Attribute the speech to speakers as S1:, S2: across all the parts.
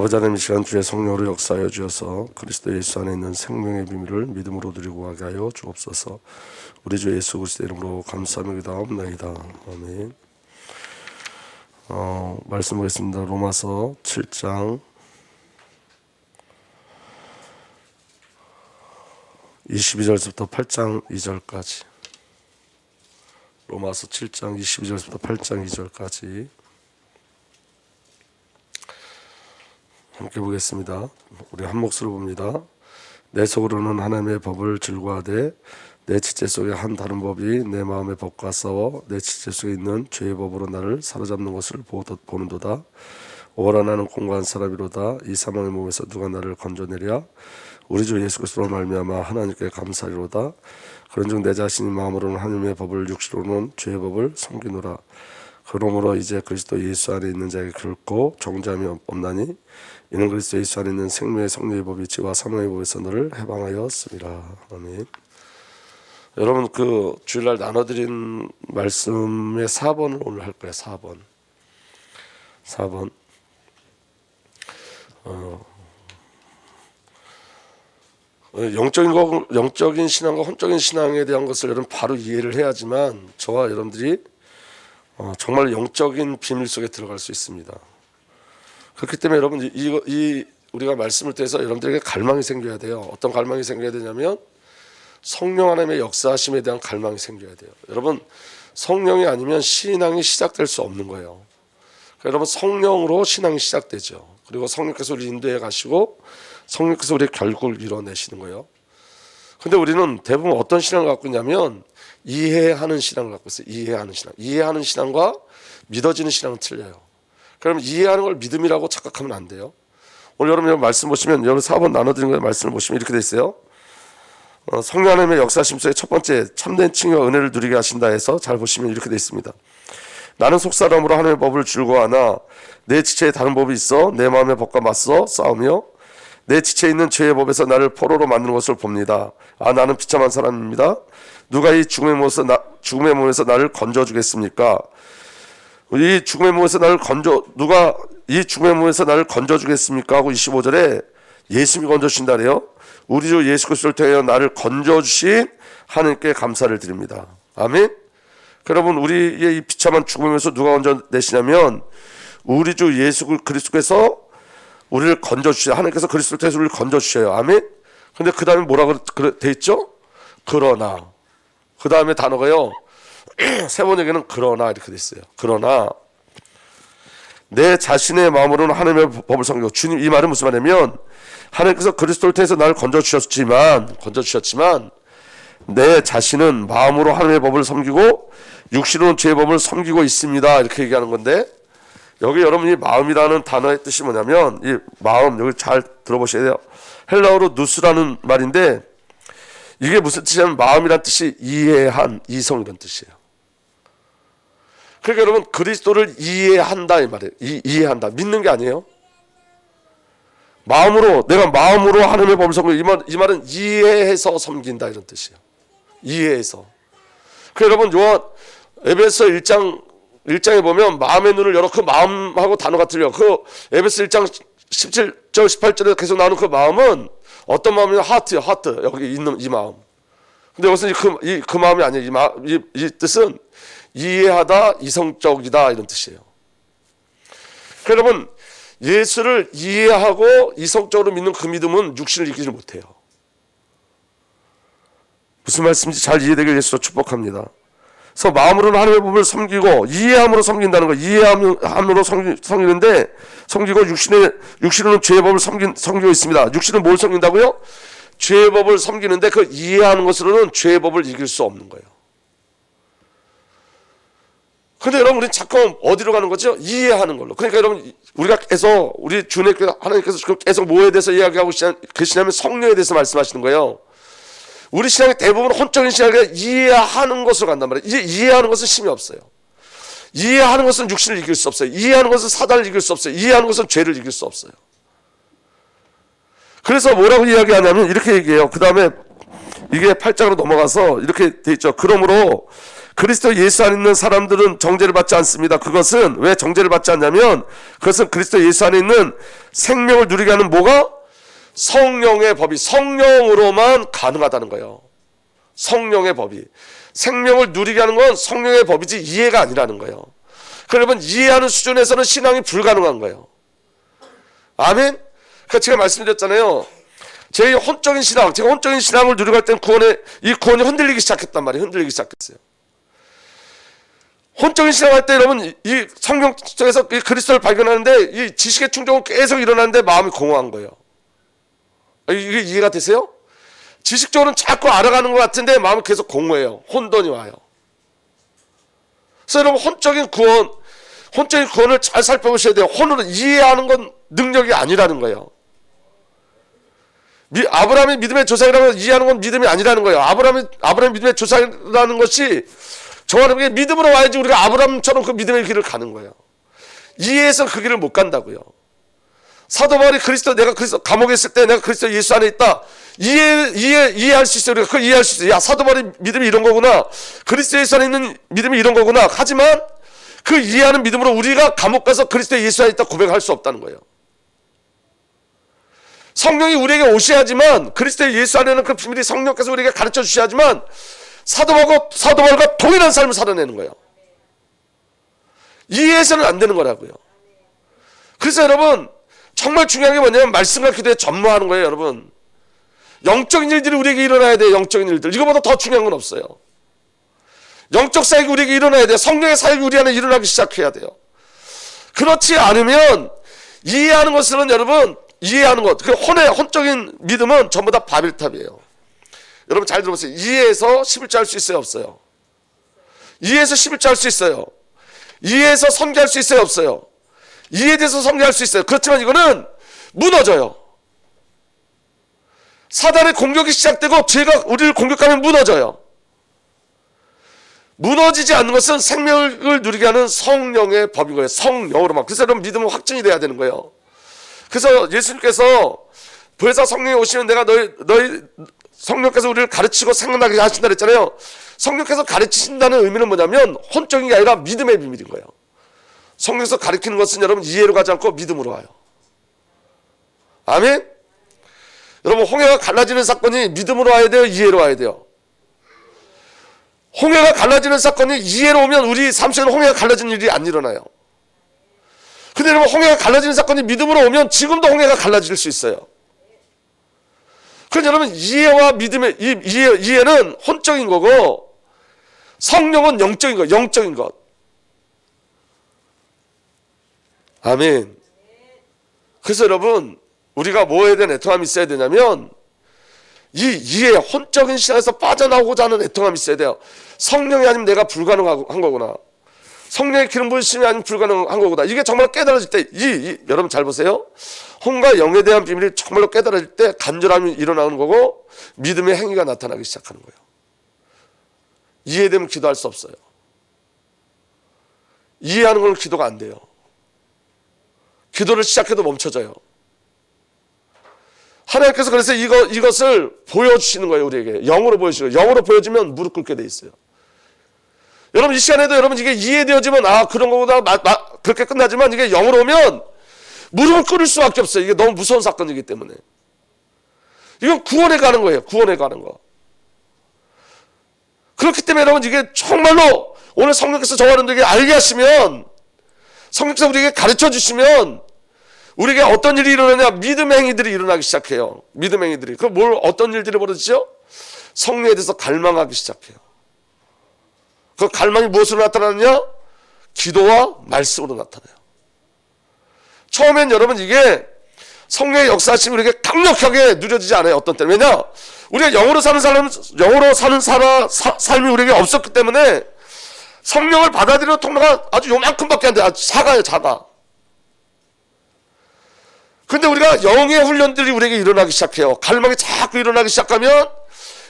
S1: 아버지 하나님, 이 시간 주의 성령으로 역사하여 주셔서 그리스도 예수 안에 있는 생명의 비밀을 믿음으로 누리고 가게 하여 주옵소서. 우리 주 예수 그리스도 이름으로 감사하며 기도하옵나이다. 아멘. 말씀 보겠습니다. 로마서 7장 22절부터 8장 2절까지. 로마서 7장 22절부터 8장 2절까지 함께 보겠습니다. 우리 한 목소리로 봅니다. 내 속으로는 하나님의 법을 즐거워하되 내 지체 속에 한 다른 법이 내 마음의 법과 싸워 내 지체 속에 있는 죄의 법으로 나를 사로잡는 것을 보는도다. 오라 나는 공고한 사람이로다. 이 사망의 몸에서 누가 나를 건져내랴. 우리 주 예수 그리스도로 말미암아 하나님께 감사리로다. 그런즉 내 자신이 마음으로는 하나님의 법을, 육신으로는 죄의 법을 섬기노라. 그러므로 이제 그리스도 예수 안에 있는 자에게 결코 정죄함이 없나니 이는 그리스도 예수 안에 있는 생명의 성령의 법이 지와 사망의 법에서 너를 해방하였습니다. 아멘. 여러분, 그 주일날 나눠드린 말씀의 4번을 오늘 할 거예요. 4번. 영적인 신앙과 혼적인 신앙에 대한 것을 여러분 바로 이해를 해야지만 저와 여러분들이 정말 영적인 비밀 속에 들어갈 수 있습니다. 그렇기 때문에 여러분 우리가 말씀을 통해서 여러분들에게 갈망이 생겨야 돼요. 어떤 갈망이 생겨야 되냐면 성령 하나님의 역사하심에 대한 갈망이 생겨야 돼요. 여러분, 성령이 아니면 신앙이 시작될 수 없는 거예요. 그러니까 여러분, 성령으로 신앙이 시작되죠. 그리고 성령께서 우리 인도해 가시고 성령께서 우리의 결국을 이뤄내시는 거예요. 근데 우리는 대부분 어떤 신앙을 갖고 있냐면 이해하는 신앙을 갖고 있어요. 이해하는 신앙과 믿어지는 신앙은 틀려요. 그러면 이해하는 걸 믿음이라고 착각하면 안 돼요. 오늘 여러분 말씀 보시면 여러분 4번 나눠드린 거에 말씀을 보시면 이렇게 돼 있어요. 성령 하나님의 역사심 속에 첫 번째 참된 칭의와 은혜를 누리게 하신다 해서 잘 보시면 이렇게 돼 있습니다. 나는 속사람으로 하나님의 법을 즐거워하나 내 지체에 다른 법이 있어 내 마음의 법과 맞서 싸우며 내 지체에 있는 죄의 법에서 나를 포로로 만드는 것을 봅니다. 나는 비참한 사람입니다. 누가 이 죽음의 몸에서 나를 건져주겠습니까? 누가 이 죽음의 몸에서 나를 건져주겠습니까? 하고 25절에 예수님이 건져주신다 그래요. 우리 주 예수 그리스도를 통하여 나를 건져주신 하나님께 감사를 드립니다. 아멘. 여러분, 우리의 이 비참한 죽음에서 누가 건져내시냐면 우리 주 예수 그리스도께서 우리를 건져주셔요. 하나님께서 그리스도를 통해서 우리를 건져주셔요. 아멘. 근데 그 다음에 뭐라고 돼 있죠? 그러나. 그 다음에 단어가요, 세 번역에는 그러나 이렇게 돼 있어요. 그러나 내 자신의 마음으로는 하나님의 법을 섬기고. 주님, 이 말은 무슨 말이냐면 하나님께서 그리스도를 통해서 나를 건져주셨지만 내 자신은 마음으로 하나님의 법을 섬기고 육신으로는 죄의 법을 섬기고 있습니다. 이렇게 얘기하는 건데, 여기 여러분이 마음이라는 단어의 뜻이 뭐냐면, 이 마음, 여기 잘 들어보셔야 돼요. 헬라어로 누스라는 말인데 이게 무슨 뜻이냐면 마음이란 뜻이 이해한, 이성이란 뜻이에요. 그러니까 여러분, 그리스도를 이해한다 이 말이에요. 이해한다, 믿는 게 아니에요. 내가 마음으로 하나님의 법을 섬기고, 이 말은 이해해서 섬긴다 이런 뜻이에요. 이해해서. 그러니까 여러분, 에베소 1장에 보면 마음의 눈을 열어. 그 마음하고 단어가 틀려. 그 에베소 1장 17절 18절에 계속 나오는 그 마음은 어떤 마음이냐? 하트요. 하트. 여기 있는 이 마음. 근데 여기서 그 마음이 아니에요. 이 뜻은 이해하다, 이성적이다 이런 뜻이에요. 그러니까 여러분, 예수를 이해하고 이성적으로 믿는 그 믿음은 육신을 이기지 못해요. 무슨 말씀인지 잘 이해되길 예수로 축복합니다. 그래서 마음으로는 하나님의 법을 섬기고 이해함으로 섬긴다는 거. 이해함으로 섬기고 육신으로는 죄의 법을 섬기고 있습니다. 육신은 뭘 섬긴다고요? 죄의 법을 섬기는데 그 이해하는 것으로는 죄의 법을 이길 수 없는 거예요. 근데 여러분, 우리는 자꾸 어디로 가는 거죠? 이해하는 걸로. 그러니까 여러분, 우리 주님께서, 하나님께서 계속 뭐에 대해서 이야기하고 계시냐면 성령에 대해서 말씀하시는 거예요. 우리 신앙의 대부분 혼적인 신앙이 이해하는 것으로 간단 말이에요. 이제 이해하는 것은 힘이 없어요. 이해하는 것은 육신을 이길 수 없어요. 이해하는 것은 사단을 이길 수 없어요. 이해하는 것은 죄를 이길 수 없어요. 그래서 뭐라고 이야기하냐면 이렇게 얘기해요. 그 다음에 이게 8장으로 넘어가서 이렇게 돼 있죠. 그러므로 그리스도 예수 안에 있는 사람들은 정죄를 받지 않습니다. 그것은 왜 정죄를 받지 않냐면 그것은 그리스도 예수 안에 있는 생명을 누리게 하는 뭐가? 성령의 법이 성령으로만 가능하다는 거예요. 성령의 법이. 생명을 누리게 하는 건 성령의 법이지 이해가 아니라는 거예요. 그러면 이해하는 수준에서는 신앙이 불가능한 거예요. 아멘? 그러니까 제가 말씀드렸잖아요. 제 혼적인 신앙, 제가 혼적인 신앙을 누리고 할 때는 이 구원이 흔들리기 시작했단 말이에요. 흔들리기 시작했어요. 혼적인 신앙 할 때 여러분 이 성경 속에서 이 그리스도를 발견하는데 이 지식의 충족은 계속 일어나는데 마음이 공허한 거예요. 이게 이해가 되세요? 지식적으로는 자꾸 알아가는 것 같은데 마음이 계속 공허해요. 혼돈이 와요. 그래서 여러분 혼적인 구원을 잘 살펴보셔야 돼요. 혼으로 이해하는 건 능력이 아니라는 거예요. 아브라함의 믿음의 조상이라고 이해하는 건 믿음이 아니라는 거예요. 아브라함의 믿음의 조상이라는 것이 저와 여러분에게 믿음으로 와야지 우리가 아브라함처럼 그 믿음의 길을 가는 거예요. 이해해서 그 길을 못 간다고요. 사도 바울이 내가 그리스도 감옥에 있을 때 내가 그리스도 예수 안에 있다. 이해할 수 있어요. 우리가 그걸 이해할 수 있어요. 야, 사도 바울의 믿음이 이런 거구나. 그리스도 예수 안에 있는 믿음이 이런 거구나. 하지만 그 이해하는 믿음으로 우리가 감옥 가서 그리스도 예수 안에 있다 고백할 수 없다는 거예요. 성령이 우리에게 오셔야지만 그리스도 예수 안에는 그 비밀이 성령께서 우리에게 가르쳐 주셔야지만 사도 바울과 동일한 삶을 살아내는 거예요. 이해해서는 안 되는 거라고요. 그래서 여러분 정말 중요한 게 뭐냐면 말씀과 기도에 전무하는 거예요. 여러분 영적인 일들이 우리에게 일어나야 돼요. 영적인 일들. 이거보다 더 중요한 건 없어요. 영적 사역이 우리에게 일어나야 돼요. 성령의 사역이 우리 안에 일어나기 시작해야 돼요. 그렇지 않으면 이해하는 것은 여러분 이해하는 것, 그 혼적인 믿음은 전부 다 바벨탑이에요. 여러분 잘 들어보세요. 이해해서 11조 할 수 있어요? 없어요? 이해해서 11조 할 수 있어요? 이해해서 선교할 수 있어요? 없어요? 이해돼서 선교할 수 있어요. 그렇지만 이거는 무너져요. 사단의 공격이 시작되고 죄가 우리를 공격하면 무너져요. 무너지지 않는 것은 생명을 누리게 하는 성령의 법인 거예요. 성령으로만. 그래서 여러분 믿음은 확증이 돼야 되는 거예요. 그래서 예수님께서 보혜사 성령이 오시면 내가 너희 성령께서 우리를 가르치고 생각나게 하신다 그랬잖아요. 성령께서 가르치신다는 의미는 뭐냐면 혼적인 게 아니라 믿음의 비밀인 거예요. 성령께서 가르치는 것은 여러분 이해로 가지 않고 믿음으로 와요. 아멘? 여러분 홍해가 갈라지는 사건이 믿음으로 와야 돼요? 이해로 와야 돼요? 홍해가 갈라지는 사건이 이해로 오면 우리 삶 속에는 홍해가 갈라지는 일이 안 일어나요. 근데 여러분 홍해가 갈라지는 사건이 믿음으로 오면 지금도 홍해가 갈라질 수 있어요. 그래서 여러분 이해와 믿음의 이해는 혼적인 거고 성령은 영적인 것, 영적인 것. 아멘. 그래서 여러분 우리가 뭐에 대한 애통함이 있어야 되냐면 이 이해, 혼적인 시간에서 빠져나오고자 하는 애통함이 있어야 돼요. 성령이 아니면 내가 불가능한 거구나. 성령의 기름 부으심이 아니면 불가능한 거구나. 이게 정말 깨달아질 때 여러분 잘 보세요. 혼과 영에 대한 비밀이 정말로 깨달아질 때 간절함이 일어나는 거고 믿음의 행위가 나타나기 시작하는 거예요. 이해되면 기도할 수 없어요. 이해하는 건 기도가 안 돼요. 기도를 시작해도 멈춰져요. 하나님께서 그래서 이것을 보여주시는 거예요. 우리에게 영으로 보여주시는 거예요. 영으로 보여주면 무릎 꿇게 돼 있어요. 여러분 이 시간에도 여러분 이게 이해되어지면 그런 거보다 그렇게 끝나지만 이게 영으로 오면 무릎을 꿇을 수밖에 없어요. 이게 너무 무서운 사건이기 때문에. 이건 구원에 가는 거예요. 구원에 가는 거. 그렇기 때문에 여러분 이게 정말로 오늘 성령께서 저와 여러분들에게 알게 하시면 성령께서 우리에게 가르쳐 주시면 우리에게 어떤 일이 일어나냐? 믿음의 행위들이 일어나기 시작해요. 믿음의 행위들이. 그럼 어떤 일들이 벌어지죠? 성령에 대해서 갈망하기 시작해요. 그 갈망이 무엇으로 나타나느냐? 기도와 말씀으로 나타나요. 처음엔 여러분 이게 성령의 역사심이 우리에게 강력하게 누려지지 않아요. 어떤 때는. 왜냐? 우리가 영으로 사는 삶이 우리에게 없었기 때문에 성령을 받아들이는 통로가 아주 요만큼밖에 안 돼. 아주 작아요. 작아. 근데 우리가 영의 훈련들이 우리에게 일어나기 시작해요. 갈망이 자꾸 일어나기 시작하면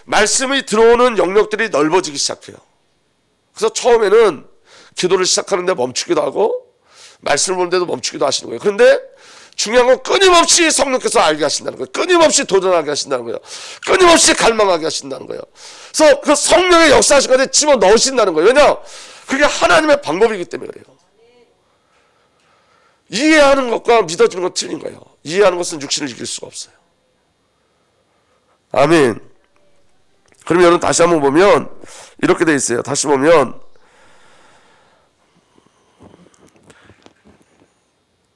S1: 말씀이 들어오는 영역들이 넓어지기 시작해요. 그래서 처음에는 기도를 시작하는데 멈추기도 하고 말씀을 보는데도 멈추기도 하시는 거예요. 그런데 중요한 건 끊임없이 성령께서 알게 하신다는 거예요. 끊임없이 도전하게 하신다는 거예요. 끊임없이 갈망하게 하신다는 거예요. 그래서 그 성령의 역사하신 것에 집어넣으신다는 거예요. 왜냐? 그게 하나님의 방법이기 때문에 그래요. 이해하는 것과 믿어지는 건 틀린 거예요. 이해하는 것은 육신을 이길 수가 없어요. 아멘. 그럼 여러분 다시 한번 보면 이렇게 돼 있어요. 다시 보면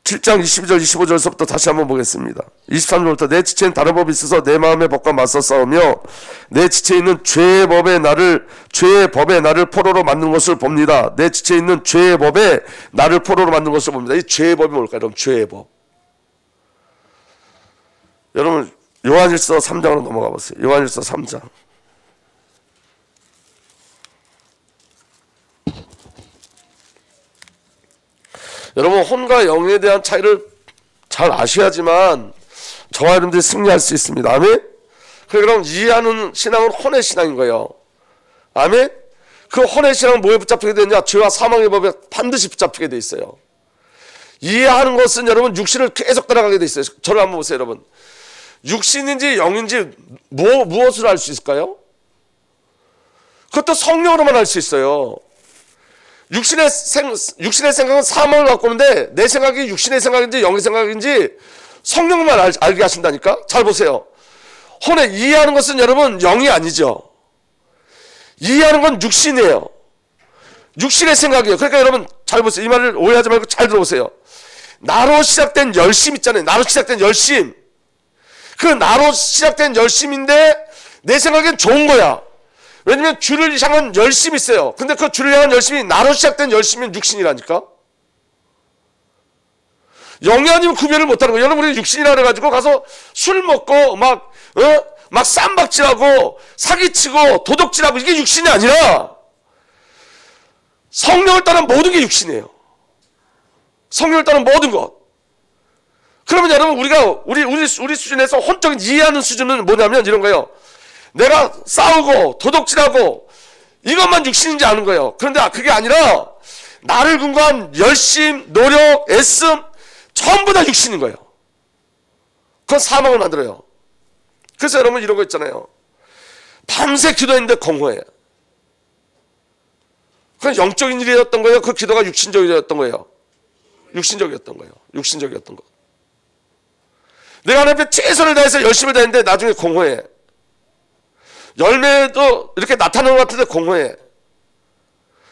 S1: 7장 22절 25절서부터 다시 한번 보겠습니다. 23절부터 내 지체는 다른 법이 있어서 내 마음의 법과 맞서 싸우며 내 지체에 있는 죄의 법에 나를 포로로 만든 것을 봅니다. 내 지체에 있는 죄의 법에 나를 포로로 만든 것을 봅니다. 이 죄의 법이 뭘까요? 여러분 죄의 법. 여러분 요한일서 3장으로 넘어가 보세요. 요한일서 3장. 여러분 혼과 영에 대한 차이를 잘 아셔야지만 저와 여러분들이 승리할 수 있습니다. 아멘. 그럼 이해하는 신앙은 혼의 신앙인 거예요. 아멘. 그 혼의 신앙은 뭐에 붙잡히게 되느냐? 죄와 사망의 법에 반드시 붙잡히게 돼 있어요. 이해하는 것은 여러분 육신을 계속 따라가게 돼 있어요. 저를 한번 보세요, 여러분. 육신인지 영인지 무엇으로 알 수 있을까요? 그것도 성령으로만 알 수 있어요. 육신의 생각은 사망을 갖고 오는데 내 생각이 육신의 생각인지 영의 생각인지 성령만 알게 하신다니까. 잘 보세요. 혼에 이해하는 것은 여러분 영이 아니죠. 이해하는 건 육신이에요. 육신의 생각이에요. 그러니까 여러분 잘 보세요. 이 말을 오해하지 말고 잘 들어보세요. 나로 시작된 열심 있잖아요. 나로 시작된 열심. 그 나로 시작된 열심인데 내 생각엔 좋은 거야. 왜냐면 주를 향한 열심이 있어요. 근데 그 주를 향한 열심이 나로 시작된 열심인 육신이라니까. 영이 아니면 구별을 못하는 거예요. 여러분 우리 육신이라 그래가지고 가서 술 먹고 막 쌈박질하고 사기치고 도둑질하고 이게 육신이 아니라 성령을 따른 모든 게 육신이에요. 성령을 따른 모든 것. 그러면 여러분 우리가 우리 수준에서 혼적인 이해하는 수준은 뭐냐면 이런 거예요. 내가 싸우고 도둑질하고 이것만 육신인지 아는 거예요. 그런데 그게 아니라 나를 근거한 열심, 노력, 애씀 전부 다 육신인 거예요. 그건 사망을 만들어요. 그래서 여러분 이런 거 있잖아요. 밤새 기도했는데 공허해. 그건 영적인 일이었던 거예요. 그 기도가 육신적이었던 거예요. 육신적이었던 거예요. 육신적이었던 거. 내가 하나님 앞에 최선을 다해서 열심을 다했는데 나중에 공허해. 열매도 이렇게 나타나는 것 같은데 공허해.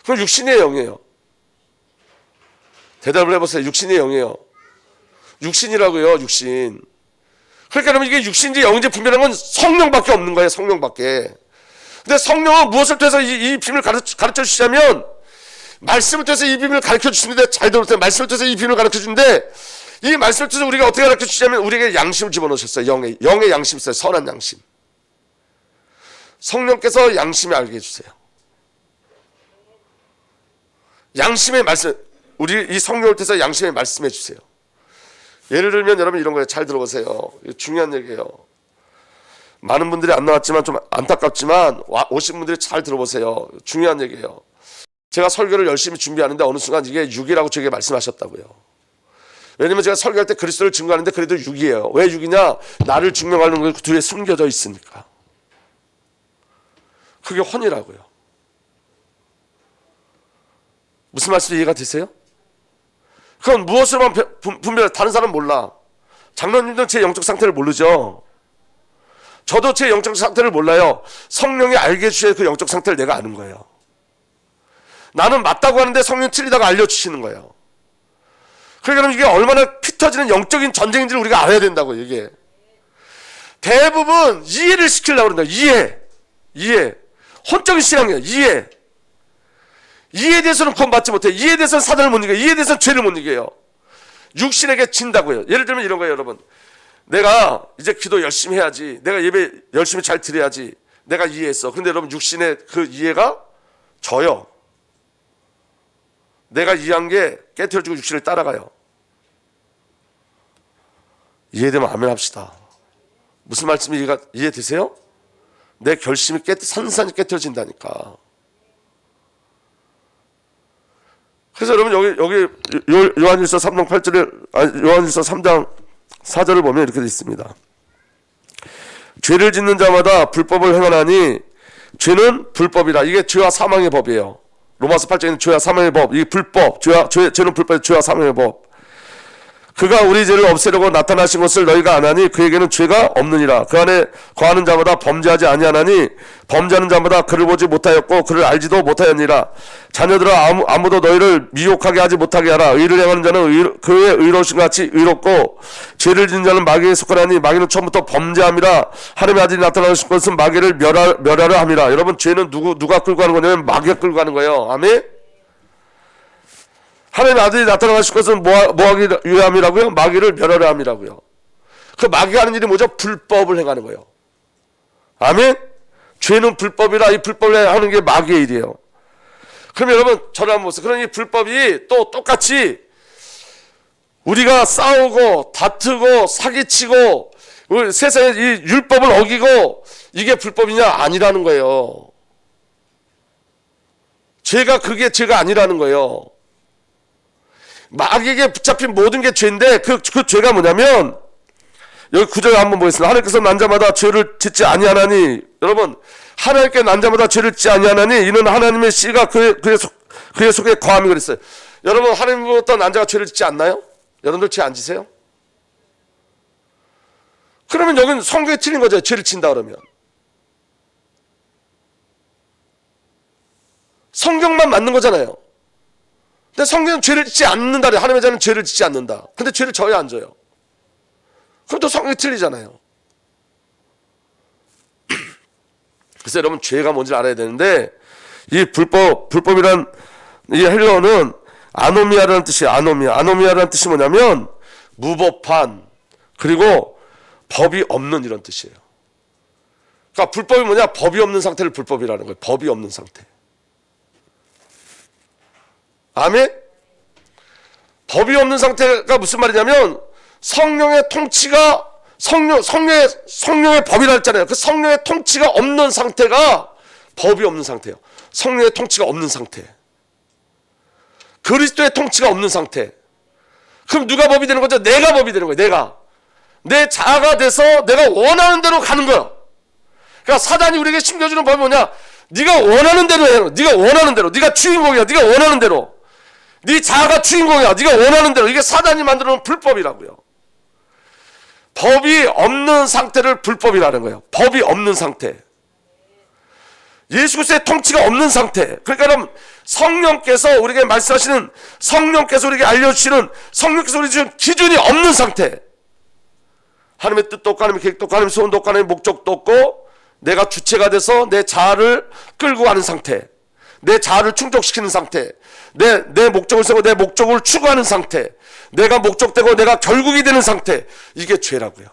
S1: 그럼 육신이에요, 영이에요? 대답을 해보세요. 육신이에요, 영이에요? 육신이라고요, 육신. 그러니까 여러분 이게 육신인지 영인지 분별한 건 성령밖에 없는 거예요, 성령밖에. 근데 성령은 무엇을 통해서 이 비밀을 가르쳐 주시냐면 말씀을 통해서 이 비밀을 가르쳐 주시는데 잘 들어보세요. 말씀을 통해서 이 비밀을 가르쳐 주는데 이 말씀을 통해서 우리가 어떻게 가르쳐 주시냐면 우리에게 양심을 집어넣으셨어요. 영의 양심 있어요. 선한 양심. 성령께서 양심을 알게 해주세요. 양심의 말씀, 우리 이 성령을 통해서 양심의 말씀해 주세요. 예를 들면 여러분 이런 거예요. 잘 들어보세요. 중요한 얘기예요. 많은 분들이 안 나왔지만 좀 안타깝지만 오신 분들이 잘 들어보세요. 중요한 얘기예요. 제가 설교를 열심히 준비하는데 어느 순간 이게 6이라고 저에게 말씀하셨다고요. 왜냐면 제가 설교할 때 그리스도를 증거하는데 그래도 6이에요. 왜 6이냐? 나를 증명하는 그 뒤에 숨겨져 있으니까. 그게 혼이라고요. 무슨 말씀 이해가 되세요? 그건 무엇으로만 분별해? 다른 사람은 몰라. 장로님들은 제 영적 상태를 모르죠. 저도 제 영적 상태를 몰라요. 성령이 알게 해주셔야 그 영적 상태를 내가 아는 거예요. 나는 맞다고 하는데 성령이 틀리다고 알려주시는 거예요. 그러니까 이게 얼마나 피 터지는 영적인 전쟁인지를 우리가 알아야 된다고. 이게 대부분 이해를 시키려고 그런다. 이해. 혼적인 신앙이에요. 이해에 대해서는 구원받지 못해. 이해에 대해서는 사단을 못 이겨요. 이해에 대해서는 죄를 못 이겨요. 육신에게 진다고요. 예를 들면 이런 거예요, 여러분. 내가 이제 기도 열심히 해야지. 내가 예배 열심히 잘 드려야지. 내가 이해했어. 그런데 여러분 육신의 그 이해가 져요. 내가 이해한 게 깨트려주고 육신을 따라가요. 이해되면 아멘 합시다. 무슨 말씀이 이해되세요? 내 결심이 산산이 깨트려진다니까. 그래서 여러분 여기 요한일서 3장 8절에 요한일서 3장 4절을 보면 이렇게 되어 있습니다. 죄를 짓는 자마다 불법을 행하나니 죄는 불법이라. 이게 죄와 사망의 법이에요. 로마서 8장에는 죄와 사망의 법, 이게 불법, 죄는 불법, 죄와 사망의 법. 그가 우리 죄를 없애려고 나타나신 것을 너희가 아나니 그에게는 죄가 없느니라. 그 안에 거하는 자마다 범죄하지 아니하나니 범죄하는 자마다 그를 보지 못하였고 그를 알지도 못하였니라. 자녀들아 아무도 너희를 미혹하게 하지 못하게 하라. 의를 행하는 자는 그의 의로우신 같이 의롭고 죄를 짓는 자는 마귀에 속하나니 마귀는 처음부터 범죄함이라. 하나님의 아들이 나타나신 것은 마귀를 멸하려 함이라. 여러분, 죄는 누가 끌고 가는 거냐면 마귀가 끌고 가는 거예요. 아멘. 하나님의 아들이 나타나실 것은 뭐하기 위함이라고요? 마귀를 멸하려 함이라고요. 그 마귀가 하는 일이 뭐죠? 불법을 행하는 거예요. 아멘? 죄는 불법이라. 이 불법을 하는 게 마귀의 일이에요. 그럼 여러분, 저를 한번 보세요. 그러니 불법이 또 똑같이 우리가 싸우고 다투고 사기치고 세상에 이 율법을 어기고 이게 불법이냐? 아니라는 거예요. 그게 죄가 아니라는 거예요. 마귀에게 붙잡힌 모든 게 죄인데 그 죄가 뭐냐면 여기 9절 한번 보겠습니다. 하나님께서 난 자마다 죄를 짓지 아니하나니. 여러분, 하나님께 난 자마다 죄를 짓지 아니하나니 이는 하나님의 씨가 그의 속에 거함이 그랬어요. 여러분, 하나님부터 난 자가 죄를 짓지 않나요? 여러분들 죄 안 지세요? 그러면 여기는 성경이 틀린 거죠. 죄를 짓는다 그러면 성경만 맞는 거잖아요. 근데 성경은 죄를 짓지 않는다. 하나님의 자는 죄를 짓지 않는다. 근데 죄를 져요, 안 져요? 그럼 또 성경이 틀리잖아요. 그래서 여러분, 죄가 뭔지 알아야 되는데 이 불법이란 이 헬러어는 아노미아라는 뜻이에요. 아노미아라는 뜻이 뭐냐면 무법한, 그리고 법이 없는 이런 뜻이에요. 그러니까 불법이 뭐냐? 법이 없는 상태를 불법이라는 거예요. 법이 없는 상태. 아멘? 법이 없는 상태가 무슨 말이냐면 성령의 통치가 성령의 법이라 했잖아요. 그 성령의 통치가 없는 상태가 법이 없는 상태예요. 성령의 통치가 없는 상태. 그리스도의 통치가 없는 상태. 그럼 누가 법이 되는 거죠? 내가 법이 되는 거예요. 내 자아가 돼서 내가 원하는 대로 가는 거예요. 그러니까 사단이 우리에게 심겨주는 법이 뭐냐? 네가 원하는 대로 해요. 네가 원하는 대로. 네가 주인공이야. 네가 원하는 대로. 네 자아가 주인공이야. 네가 원하는 대로. 이게 사단이 만들어 놓은 불법이라고요. 법이 없는 상태를 불법이라는 거예요. 법이 없는 상태. 예수 그리스도의 통치가 없는 상태. 그러니까 여러분, 성령께서 우리에게 말씀하시는, 성령께서 우리에게 알려주시는, 성령께서 우리에게 주시는 기준이 없는 상태. 하나님의 뜻도 없고 하나님의 계획도 없고 하나님의 소원도 없고 하나님의 목적도 없고 내가 주체가 돼서 내 자아를 끌고 가는 상태. 내 자아를 충족시키는 상태. 내 목적을 세우고 내 목적을 추구하는 상태. 내가 목적되고 내가 결국이 되는 상태. 이게 죄라고요.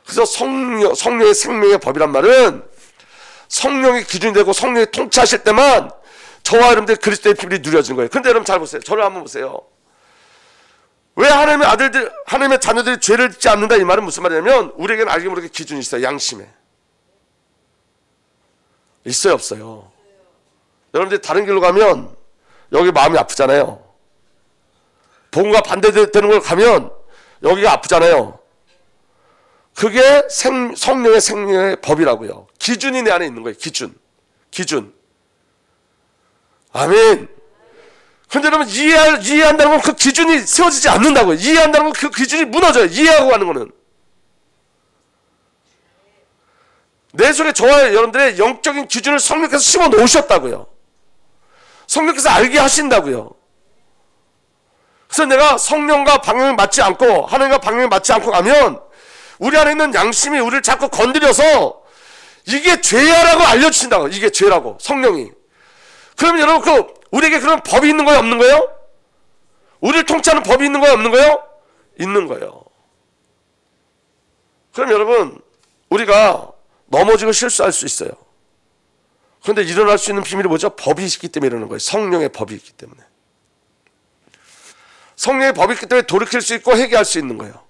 S1: 그래서 성령의 생명의 법이란 말은 성령이 기준이 되고 성령이 통치하실 때만 저와 여러분들의 그리스도의 비밀이 누려지는 거예요. 그런데 여러분 잘 보세요. 저를 한번 보세요. 왜 하나님의 자녀들이 죄를 짓지 않는다, 이 말은 무슨 말이냐면 우리에게는 알게 모르게 기준이 있어요. 양심에. 있어요, 없어요? 여러분들이 다른 길로 가면 여기 마음이 아프잖아요. 복음과 반대되는 걸 가면 여기가 아프잖아요. 그게 성령의 생명의 법이라고요. 기준이 내 안에 있는 거예요. 기준. 아멘. 그런데 여러분, 이해한다는 건 그 기준이 세워지지 않는다고요. 이해한다는 건 그 기준이 무너져요. 이해하고 가는 거는. 내 속에 저와 여러분들의 영적인 기준을 성령께서 심어 놓으셨다고요. 성령께서 알게 하신다고요. 그래서 내가 성령과 방향이 맞지 않고 하나님과 방향이 맞지 않고 가면 우리 안에 있는 양심이 우리를 자꾸 건드려서 이게 죄야라고 알려주신다고. 이게 죄라고, 성령이. 그러면 여러분, 우리에게 그런 법이 있는 거예요, 없는 거예요? 우리를 통치하는 법이 있는 거예요, 없는 거예요? 있는 거예요. 그럼 여러분, 우리가 넘어지고 실수할 수 있어요. 그런데 일어날 수 있는 비밀이 뭐죠? 법이 있기 때문에 이러는 거예요. 성령의 법이 있기 때문에. 성령의 법이 있기 때문에 돌이킬 수 있고 회개할 수 있는 거예요.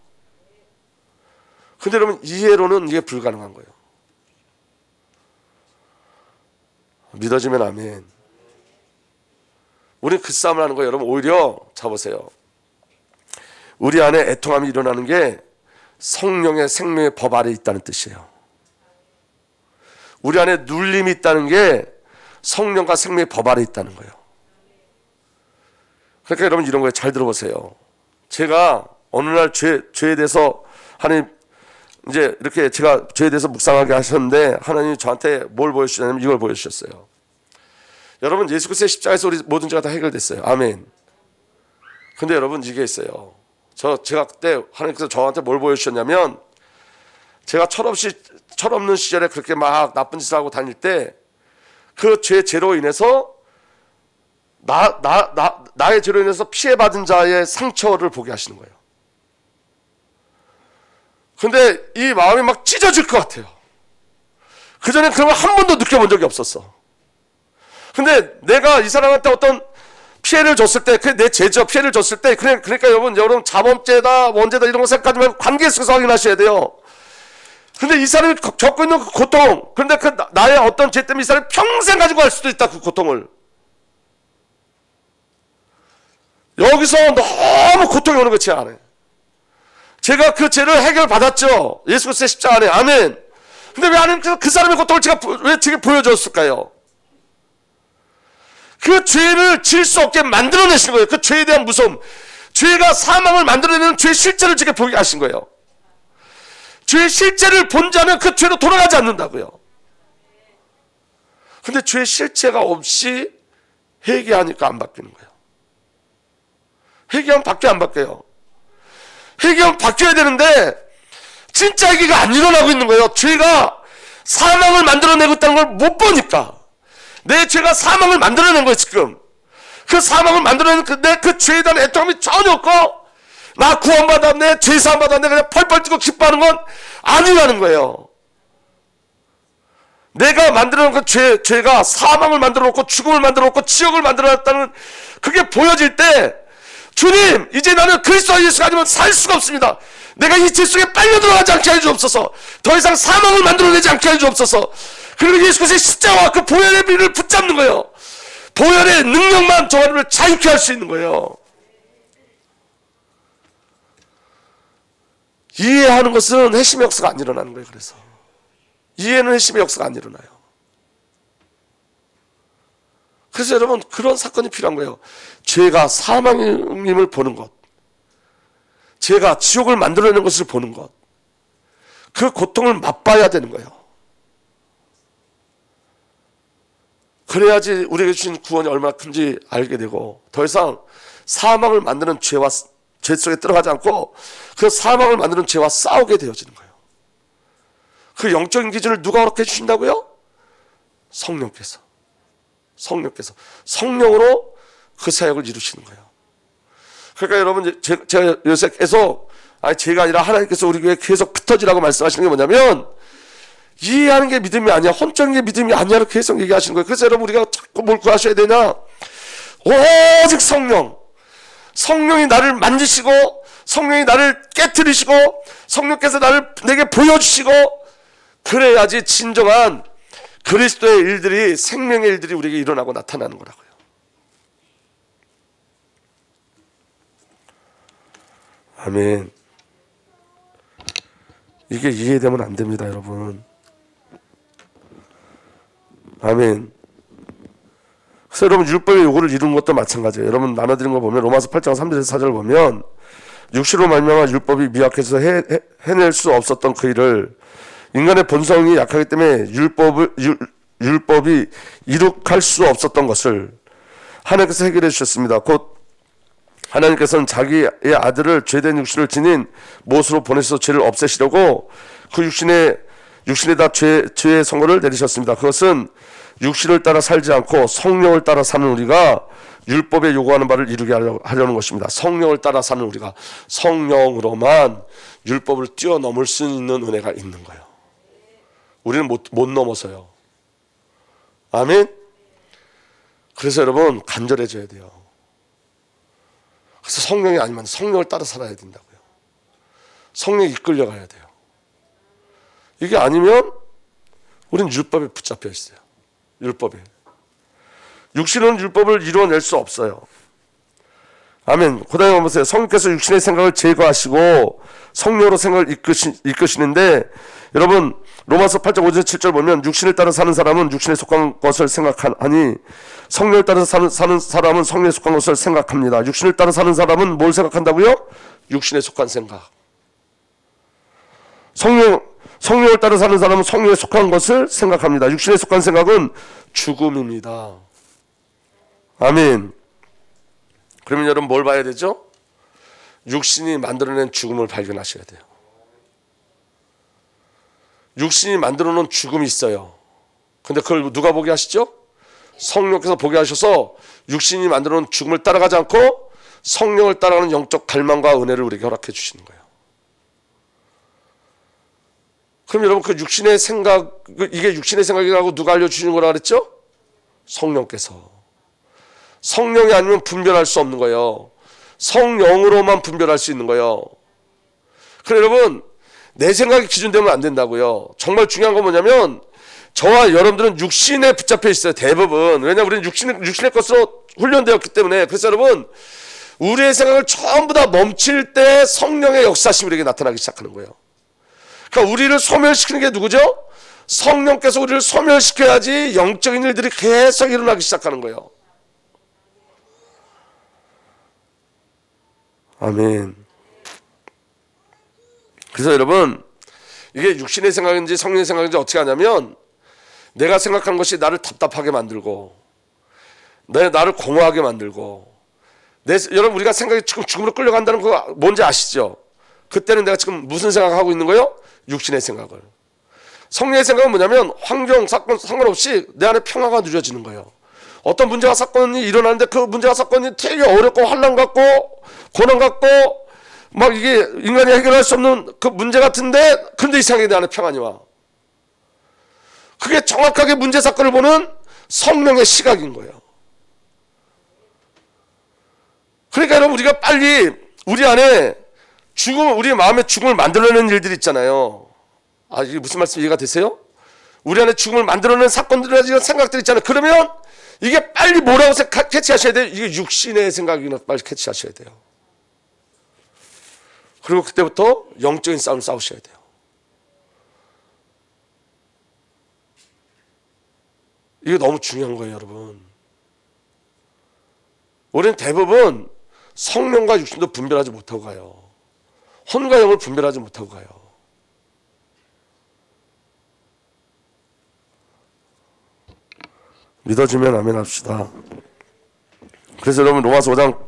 S1: 근데 여러분, 이해로는 이게 불가능한 거예요. 믿어지면 아멘. 우리는 그 싸움을 하는 거예요. 여러분 오히려 잡으세요. 우리 안에 애통함이 일어나는 게 성령의 생명의 법 아래 있다는 뜻이에요. 우리 안에 눌림이 있다는 게 성령과 생명의 법 아래 있다는 거예요. 그러니까 여러분 이런 거에 잘 들어보세요. 제가 어느 날 죄에 대해서 하나님 이제 이렇게 제가 죄에 대해서 묵상하게 하셨는데 하나님이 저한테 뭘 보여주셨냐면 이걸 보여주셨어요. 여러분 예수 그리스도의 십자가에서 우리 모든 죄가 다 해결됐어요. 아멘. 근데 여러분 이게 있어요. 제가 그때 하나님께서 저한테 뭘 보여주셨냐면 제가 철없는 시절에 그렇게 막 나쁜 짓을 하고 다닐 때 그 죄로 인해서 나의 죄로 인해서 피해받은 자의 상처를 보게 하시는 거예요. 근데 이 마음이 막 찢어질 것 같아요. 그전에 그런 걸 한 번도 느껴본 적이 없었어. 근데 내가 이 사람한테 어떤 피해를 줬을 때, 그게 내 죄죠. 피해를 줬을 때, 그러니까 여러분 자범죄다, 원죄다 이런 거 생각하지 말고 관계 속에서 확인하셔야 돼요. 근데 이 사람이 겪고 있는 그 고통, 그런데 그 나의 어떤 죄 때문에 이 사람이 평생 가지고 갈 수도 있다, 그 고통을. 여기서 너무 고통이 오는 거 제 안에. 제가 그 죄를 해결받았죠. 예수 그리스도의 십자가 안에. 아멘. 근데 왜 하나님께서 그 사람의 고통을 왜 제게 보여줬을까요? 그 죄를 지을 수 없게 만들어내신 거예요. 그 죄에 대한 무서움. 죄가 사망을 만들어내는 죄의 실제를 제게 보게 하신 거예요. 죄의 실제를 본 자는 그 죄로 돌아가지 않는다고요. 근데 죄의 실체가 없이 회개하니까 안 바뀌는 거예요. 회개하면 바뀌어 안 바뀌어요? 회개하면 바뀌어야 되는데 진짜 회개가 안 일어나고 있는 거예요. 죄가 사망을 만들어내고 있다는 걸 못 보니까. 내 죄가 사망을 만들어낸 거예요. 지금 그 사망을 만들어낸 그 죄에 대한 애통함이 전혀 없고 나 구원받았네, 죄사함 받았네, 그냥 펄펄 뛰고 기뻐하는 건 아니라는 거예요. 내가 만들어놓은 그 죄가 사망을 만들어놓고 죽음을 만들어놓고 지옥을 만들어놨다는 그게 보여질 때 주님, 이제 나는 그리스도 예수가 아니면 살 수가 없습니다. 내가 이 죄 속에 빨려 들어가지 않게 해 주옵소서. 더 이상 사망을 만들어내지 않게 해 주옵소서. 그리고 예수 그리스도의 십자가와 그 보혈의 비를 붙잡는 거예요. 보혈의 능력만 저를 자유케 할 수 있는 거예요. 이해하는 것은 회심의 역사가 안 일어나는 거예요. 그래서 이해는 회심의 역사가 안 일어나요. 그래서 여러분 그런 사건이 필요한 거예요. 죄가 사망임을 보는 것, 죄가 지옥을 만들어내는 것을 보는 것, 그 고통을 맛봐야 되는 거예요. 그래야지 우리에게 주신 구원이 얼마나 큰지 알게 되고 더 이상 사망을 만드는 죄 속에 들어가지 않고 그 사망을 만드는 죄와 싸우게 되어지는 거예요. 그 영적인 기준을 누가 그렇게 해주신다고요? 성령께서 성령으로 그 사역을 이루시는 거예요. 그러니까 여러분 제가 요새 계속 제가 아니라 하나님께서 우리 교회에 계속 흩어지라고 말씀하시는 게 뭐냐면 이해하는 게 믿음이 아니야, 혼적인 게 믿음이 아니야를 계속 얘기하시는 거예요. 그래서 여러분 우리가 자꾸 뭘 구하셔야 되냐? 오직 성령이 나를 만지시고 성령이 나를 깨트리시고 성령께서 내게 보여주시고 그래야지 진정한 그리스도의 일들이, 생명의 일들이 우리에게 일어나고 나타나는 거라고요. 아멘. 이게 이해되면 안 됩니다, 여러분. 아멘. 그래서 여러분 율법의 요구를 이루는 것도 마찬가지예요. 여러분 나눠드린 거 보면 로마서 8장 3절에서 4절을 보면 육시로 말미암아 율법이 미약해서 해낼 수 없었던 그 일을 인간의 본성이 약하기 때문에 율법이 이룩할 수 없었던 것을 하나님께서 해결해 주셨습니다. 곧 하나님께서는 자기의 아들을 죄된 육신을 지닌 못으로 보내셔서 죄를 없애시려고 그 육신에다 죄의 선고를 내리셨습니다. 그것은 육신을 따라 살지 않고 성령을 따라 사는 우리가 율법에 요구하는 바를 이루게 하려는 것입니다. 성령을 따라 사는 우리가 성령으로만 율법을 뛰어넘을 수 있는 은혜가 있는 거예요. 우리는 못 넘어서요. 아멘. 그래서 여러분 간절해져야 돼요. 그래서 성령이 아니면 성령을 따라 살아야 된다고요. 성령이 이끌려가야 돼요. 이게 아니면 우리는 율법에 붙잡혀 있어요. 육신은 율법을 이루어낼 수 없어요. 아멘. 고다에 보세요. 성령께서 육신의 생각을 제거하시고 성령으로 생각을 이끄시는데, 여러분 로마서 8장 5절 7절 보면 육신을 따라 사는 사람은 육신에 속한 것을 생각하니 성령을 따라 사는 사람은 성령에 속한 것을 생각합니다. 육신을 따라 사는 사람은 뭘 생각한다고요? 육신에 속한 생각. 성령을 따라 사는 사람은 성령에 속한 것을 생각합니다. 육신에 속한 생각은 죽음입니다. 아멘. 그러면 여러분 뭘 봐야 되죠? 육신이 만들어낸 죽음을 발견하셔야 돼요. 육신이 만들어놓은 죽음이 있어요. 근데 그걸 누가 보게 하시죠? 성령께서 보게 하셔서 육신이 만들어놓은 죽음을 따라가지 않고 성령을 따라가는 영적 갈망과 은혜를 우리에게 허락해 주시는 거예요. 그럼 여러분 그 육신의 생각, 이게 육신의 생각이라고 누가 알려주시는 거라 그랬죠? 성령께서. 성령이 아니면 분별할 수 없는 거예요. 성령으로만 분별할 수 있는 거예요. 그래 여러분, 내 생각이 기준되면 안 된다고요. 정말 중요한 건 뭐냐면, 저와 여러분들은 육신에 붙잡혀 있어요. 대부분. 왜냐하면 우리는 육신의 것으로 훈련되었기 때문에. 그래서 여러분, 우리의 생각을 전부 다 멈출 때 성령의 역사심이 우리에게 나타나기 시작하는 거예요. 그러니까 우리를 소멸시키는 게 누구죠? 성령께서 우리를 소멸시켜야지 영적인 일들이 계속 일어나기 시작하는 거예요. 아멘. 그래서 여러분, 이게 육신의 생각인지 성령의 생각인지 어떻게 하냐면, 내가 생각하는 것이 나를 답답하게 만들고 나를 공허하게 만들고, 여러분 우리가 생각이 지금 죽음으로 끌려간다는 거 뭔지 아시죠? 그때는 내가 지금 무슨 생각하고 있는 거예요? 육신의 생각을. 성령의 생각은 뭐냐면 환경, 사건 상관없이 내 안에 평화가 누려지는 거예요. 어떤 문제와 사건이 일어나는데 그 문제와 사건이 되게 어렵고 환난 같고 고난 같고 막 이게 인간이 해결할 수 없는 그 문제 같은데, 근데 이상하게 내 안에 평안이 와. 그게 정확하게 문제 사건을 보는 성령의 시각인 거예요. 그러니까 여러분 우리가 빨리 우리 안에 우리 마음에 죽음을 만들어내는 일들이 있잖아요. 아, 이게 무슨 말씀 이해가 되세요? 우리 안에 죽음을 만들어내는 사건들이나 생각들 있잖아요. 그러면 이게 빨리 뭐라고 캐치하셔야 돼요? 이게 육신의 생각이나 빨리 캐치하셔야 돼요. 그리고 그때부터 영적인 싸움을 싸우셔야 돼요. 이게 너무 중요한 거예요, 여러분. 우리는 대부분 성령과 육신도 분별하지 못하고 가요. 혼과 영을 분별하지 못하고 가요. 믿어주면 아멘 합시다. 그래서 여러분 로마서 5장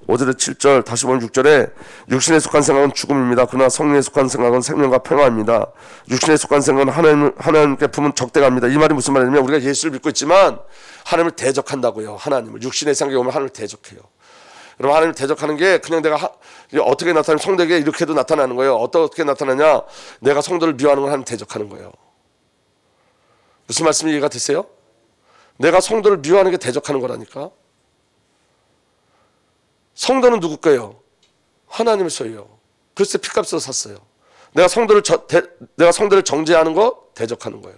S1: 5절에 7절 다시 보면 6절에 육신에 속한 생각은 죽음입니다. 그러나 성령에 속한 생각은 생명과 평화입니다. 육신에 속한 생각은 하나님께 품은 적대감입니다. 이 말이 무슨 말이냐면 우리가 예수를 믿고 있지만 하나님을 대적한다고요. 하나님을. 육신의 생각이 오면 하나님을 대적해요. 여러분 하나님을 대적하는 게 그냥 내가 어떻게 나타나면 성도에게 이렇게도 나타나는 거예요. 어떻게 나타나냐? 내가 성도를 미워하는 걸 하나님 대적하는 거예요. 무슨 말씀이 이해가 되세요? 내가 성도를 미워하는 게 대적하는 거라니까. 성도는 누구 거예요? 하나님의 소유요. 그래서 피값으로 샀어요. 내가 성도를 정죄하는 거 대적하는 거예요.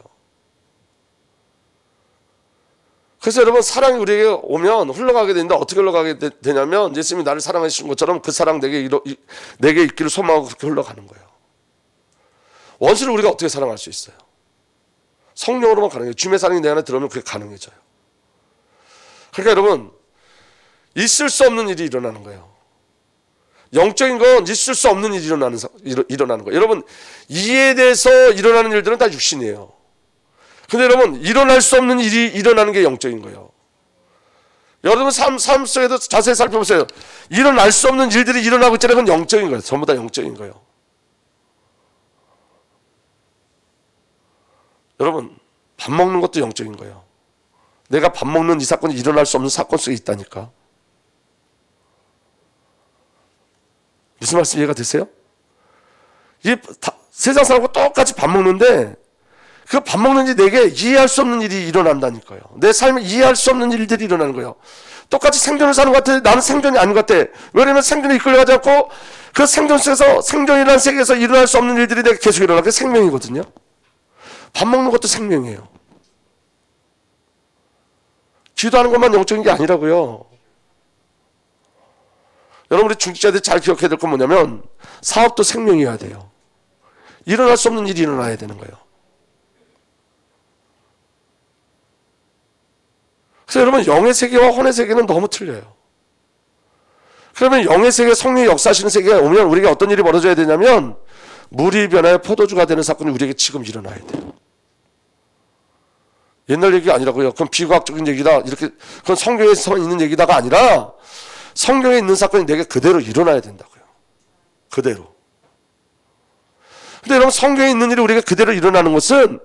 S1: 그래서 여러분 사랑이 우리에게 오면 흘러가게 되는데 어떻게 흘러가게 되냐면 예수님이 나를 사랑해 주신 것처럼 그 사랑 내게 있기를 소망하고 그렇게 흘러가는 거예요. 원수를 우리가 어떻게 사랑할 수 있어요? 성령으로만 가능해요. 주님의 사랑이 내 안에 들어오면 그게 가능해져요. 그러니까 여러분 있을 수 없는 일이 일어나는 거예요. 영적인 건 있을 수 없는 일이 일어나는 거예요. 여러분 이해돼서 일어나는 일들은 다 육신이에요. 근데 여러분 일어날 수 없는 일이 일어나는 게 영적인 거예요. 여러분 삶 속에도 자세히 살펴보세요. 일어날 수 없는 일들이 일어나고 있잖아요. 그건 영적인 거예요. 전부 다 영적인 거예요. 여러분 밥 먹는 것도 영적인 거예요. 내가 밥 먹는 이 사건이 일어날 수 없는 사건 속에 있다니까. 무슨 말씀 이해가 되세요? 세상 사람과 똑같이 밥 먹는데 그 밥 먹는 일이 내게 이해할 수 없는 일이 일어난다니까요. 내 삶에 이해할 수 없는 일들이 일어나는 거예요. 똑같이 생존을 사는 것 같아. 나는 생존이 아닌 것 같아. 왜냐면 생존에 이끌려가지 않고 그 생존 속에서 생존이라는 세계에서 일어날 수 없는 일들이 내게 계속 일어나. 그게 생명이거든요. 밥 먹는 것도 생명이에요. 기도하는 것만 영적인 게 아니라고요. 여러분, 우리 중직자들이 잘 기억해야 될 건 뭐냐면 사업도 생명이어야 돼요. 일어날 수 없는 일이 일어나야 되는 거예요. 그래서 여러분, 영의 세계와 혼의 세계는 너무 틀려요. 그러면 영의 세계, 성령이 역사하시는 세계에 오면 우리가 어떤 일이 벌어져야 되냐면 물이 변하여 포도주가 되는 사건이 우리에게 지금 일어나야 돼요. 옛날 얘기가 아니라고요. 그건 비과학적인 얘기다, 이렇게, 그건 성경에서 있는 얘기다가 아니라 성경에 있는 사건이 내게 그대로 일어나야 된다고요. 그대로. 근데 여러분, 성경에 있는 일이 우리가 그대로 일어나는 것은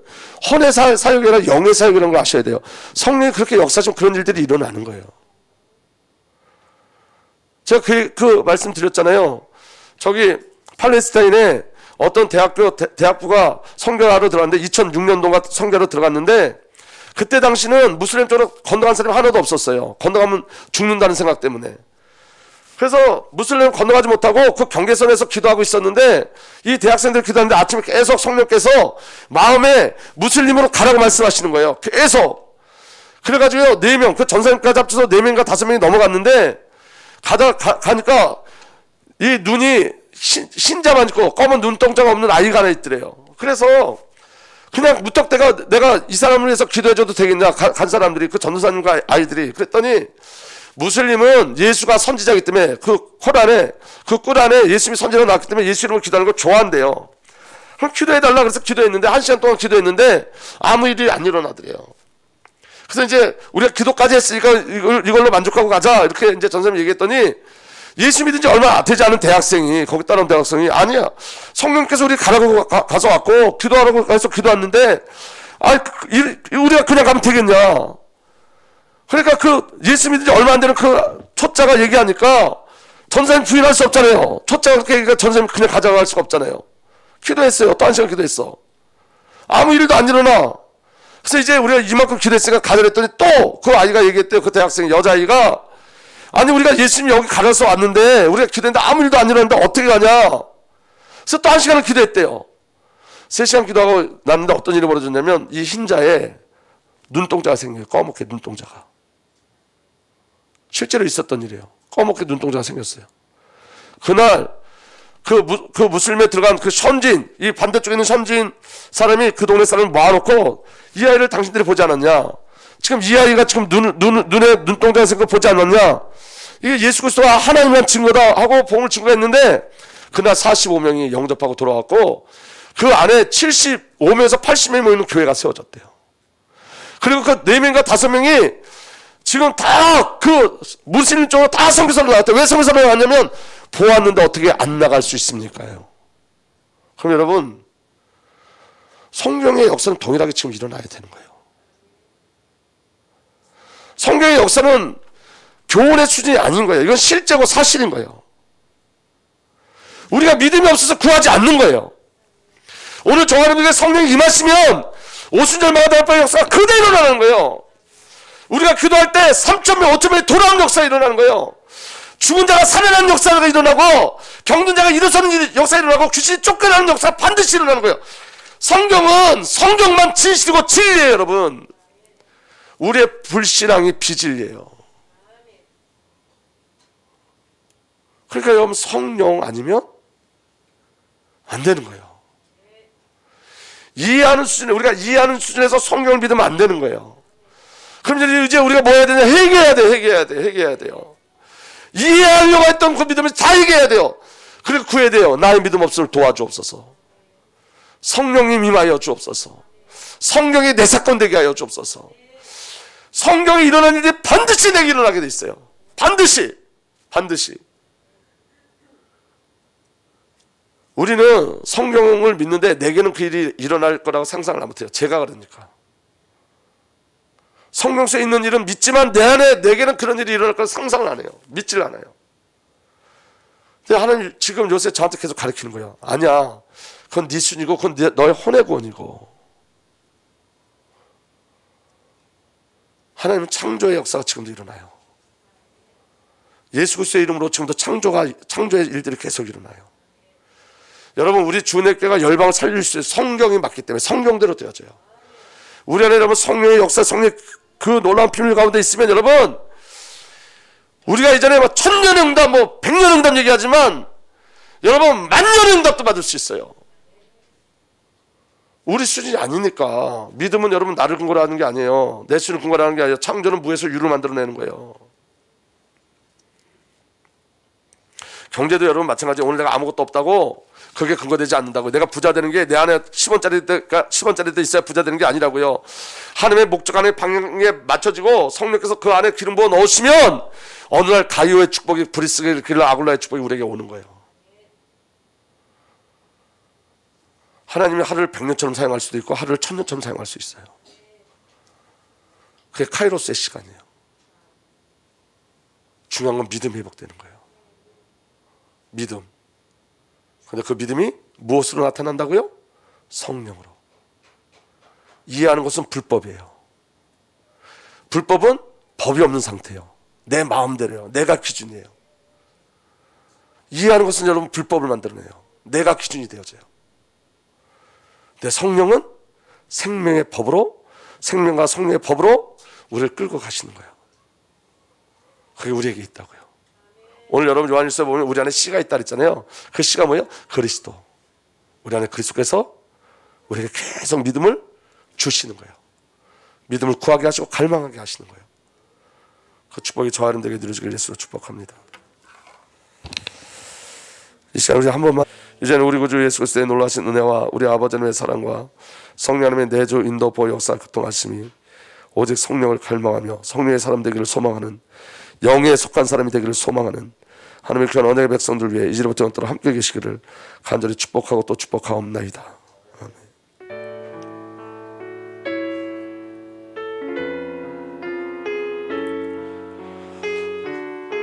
S1: 혼의 사역이 아니라 영의 사역이라는 걸 아셔야 돼요. 성령이 그렇게 역사하시면 그런 일들이 일어나는 거예요. 제가 그 말씀 드렸잖아요. 저기 팔레스타인에 어떤 대학부가 선교하러 들어갔는데 2006년도가 선교하러 들어갔는데 그때 당시는 무슬림 쪽으로 건너간 사람이 하나도 없었어요. 건너가면 죽는다는 생각 때문에. 그래서 무슬림 건너가지 못하고 그 경계선에서 기도하고 있었는데 이 대학생들 기도하는데 아침에 계속 성령께서 마음에 무슬림으로 가라고 말씀하시는 거예요. 계속. 그래가지고요, 4명, 그 전사님까지 합쳐서 4명인가 5명이 넘어갔는데 가니까 이 눈이 흰자만 있고 검은 눈동자가 없는 아이가 하나 있더래요. 그래서 그냥 무턱대가 내가 이 사람을 위해서 기도해줘도 되겠냐, 간 사람들이, 그 전도사님과 아이들이. 그랬더니 무슬림은 예수가 선지자이기 때문에 그 꿀 안에 예수님이 선지자가 나왔기 때문에 예수 이름으로 기도하는 걸 좋아한대요. 그럼 기도해달라 그래서 기도했는데 1시간 동안 기도했는데 아무 일이 안 일어나더래요. 그래서 이제 우리가 기도까지 했으니까 이걸로 만족하고 가자, 이렇게 이제 전사님이 얘기했더니 예수 믿은 지 얼마 되지 않은 대학생이, 거기 따라온 대학생이, 아니야, 성령께서 우리 가라고 가서 왔고 기도하라고 해서 기도 왔는데 우리가 그냥 가면 되겠냐. 그러니까 그 예수 믿은 지 얼마 안 되는 그 초짜가 얘기하니까 전사님 부인할 수 없잖아요. 초짜가 그렇게 얘기하니까 전사님 그냥 가져갈 수가 없잖아요. 기도했어요. 또 1시간 기도했어. 아무 일도 안 일어나. 그래서 이제 우리가 이만큼 기도했으니까 가자 했더니 또 그 아이가 얘기했대요. 그 대학생 여자아이가, 아니 우리가 예수님 여기 가려서 왔는데 우리가 기도했는데 아무 일도 안 일어났는데 어떻게 가냐. 그래서 또 1시간을 기도했대요. 3시간 기도하고 났는데 어떤 일이 벌어졌냐면 이 흰자에 눈동자가 생겨요. 꺼멓게 눈동자가. 실제로 있었던 일이에요. 꺼멓게 눈동자가 생겼어요. 그날 그 무슬림에 들어간 그 선진, 이 반대쪽에 있는 선진 사람이 그 동네 사람을 모아놓고 이 아이를 당신들이 보지 않았냐? 지금 이 아이가 지금 눈에 눈동자가 생긴 거 보지 않았냐? 이게 예수 그리스도가 하나님만 증거다 하고 복음을 증거했는데 그날 45명이 영접하고 돌아왔고 그 안에 75명에서 80명이 모이는 교회가 세워졌대요. 그리고 그 4명과 5명이 지금 다 그 무슬림 쪽으로 다 선교사로 나왔대요. 왜 선교사로 나왔냐면 보았는데 어떻게 안 나갈 수 있습니까요? 그럼 여러분, 성경의 역사는 동일하게 지금 일어나야 되는 거예요. 성경의 역사는 교훈의 수준이 아닌 거예요. 이건 실제고 사실인 거예요. 우리가 믿음이 없어서 구하지 않는 거예요. 오늘 저하나님께 성령이 임하시면 오순절마다 대학의 역사가 그대로 일어나는 거예요. 우리가 기도할 때 3,000명, 5,000명이 돌아오는 역사가 일어나는 거예요. 죽은 자가 살아나는 역사가 일어나고 병든 자가 일어서는 역사가 일어나고 귀신이 쫓겨나는 역사가 반드시 일어나는 거예요. 성경은 성경만 진실이고 진리예요. 여러분, 우리의 불신앙이 비진리예요. 그러니까 여러분, 성령 아니면 안 되는 거예요. 이해하는 수준에, 우리가 이해하는 수준에서 성경을 믿으면 안 되는 거예요. 그럼 이제 우리가 뭐 해야 되냐? 회개해야 돼요. 이해하려고 했던 그 믿음을 다 회개해야 돼요. 그리고 구해야 돼요. 나의 믿음 없음을 도와주옵소서. 성령님 임하여 주옵소서. 성경이 내 사건 되게 하여 주옵소서. 성경에 일어난 일이 반드시 내게 일어나게 돼 있어요. 반드시. 우리는 성경을 믿는데 내게는 그 일이 일어날 거라고 상상을 못해요. 제가 그러니까. 성경 속에 있는 일은 믿지만 내 안에 내게는 그런 일이 일어날 거라고 상상을 안 해요. 믿지를 않아요. 근데 하나님 지금 요새 저한테 계속 가르치는 거예요. 아니야, 그건 네 순이고 그건 너의 혼의 구원이고. 하나님은 창조의 역사가 지금도 일어나요. 예수 그리스도의 이름으로 지금도 창조의 일들이 계속 일어나요. 여러분, 우리 주내교가 열방을 살릴 수 있어요. 성경이 맞기 때문에 성경대로 되어져요. 우리 안에 여러분 성령의 역사, 성령의 그 놀라운 비밀 가운데 있으면 여러분, 우리가 이전에 뭐 천년의 응답, 뭐 백년의 응답 얘기하지만 여러분 만년의 응답도 받을 수 있어요. 우리 수준이 아니니까. 믿음은 여러분 나를 근거로 하는 게 아니에요. 내 수를 근거로 하는 게 아니에요. 창조는 무에서 유를 만들어내는 거예요. 경제도 여러분 마찬가지예요. 오늘 내가 아무것도 없다고 그게 근거되지 않는다고요. 내가 부자 되는 게 내 안에 10원짜리도 있어야 부자 되는 게 아니라고요. 하나님의 목적 안에 방향에 맞춰지고 성령께서 그 안에 기름 부어 넣으시면 어느 날 가이오의 축복이 브리스의 길러 아굴라의 축복이 우리에게 오는 거예요. 하나님이 하루를 100년처럼 사용할 수도 있고 하루를 1000년처럼 사용할 수 있어요. 그게 카이로스의 시간이에요. 중요한 건 믿음이 회복되는 거예요. 믿음. 근데 그 믿음이 무엇으로 나타난다고요? 성령으로. 이해하는 것은 불법이에요. 불법은 법이 없는 상태예요. 내 마음대로예요. 내가 기준이에요. 이해하는 것은 여러분 불법을 만들어내요. 내가 기준이 되어져요. 내 성령은 생명의 법으로, 생명과 성령의 법으로 우리를 끌고 가시는 거예요. 그게 우리에게 있다고요. 오늘 여러분 요한일서 보면 우리 안에 씨가 있다 그랬잖아요. 그 씨가 뭐예요? 그리스도. 우리 안에 그리스도께서 우리에게 계속 믿음을 주시는 거예요. 믿음을 구하게 하시고 갈망하게 하시는 거예요. 그 축복이 저와 여러분들에게 누려지길 예수로 축복합니다. 이 시간 우리 한 번만, 이제는 우리 구주 예수 그리스도의 놀라신 은혜와 우리 아버지 하나님의 사랑과 성령 하나님의 내주 인도 보호 역사 교통하심이 오직 성령을 갈망하며 성령의 사람 되기를 소망하는, 영에 속한 사람이 되기를 소망하는 하나님의 귀한 언약의 백성들 위해 이제부터 영원토록 함께 계시기를 간절히 축복하고 또 축복하옵나이다.